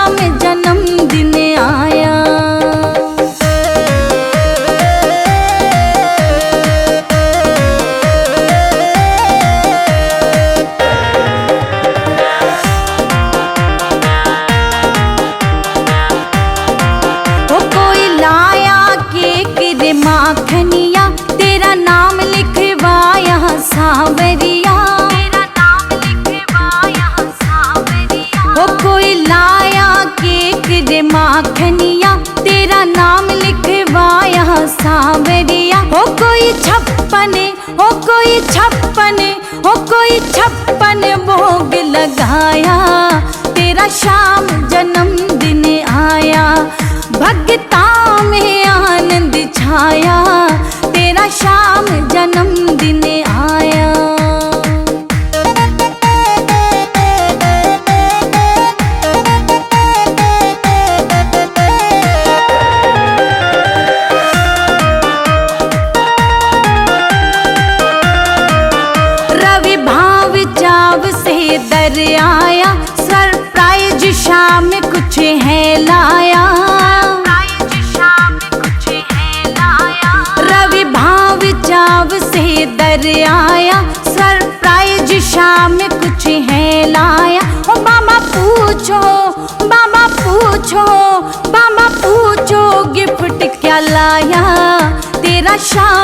शाम जन्मदिन आया। ओ कोई लाया केक रे माखनिया, तेरा नाम लिखवाया सांवरिया। ओ कोई लाया केक रे माखनिया, तेरा नाम लिखवाया सांवरिया। ओ कोई छप्पन, ओ कोई छप्पन, ओ कोई छप्पन भोग लगाया, तेरा शाम जन्मदिन आया। भक्ता में आनंद छाया, तेरा शाम जन्मदिन आया। रवि भाव चाव से दर आया, सरप्राइज शाम कुछ है लाया। रवि भाव चाव से दर आया, सरप्राइज शाम कुछ है लाया। ओ मामा पूछो, मामा पूछो, मामा पूछो गिफ्ट क्या लाया, तेरा शाम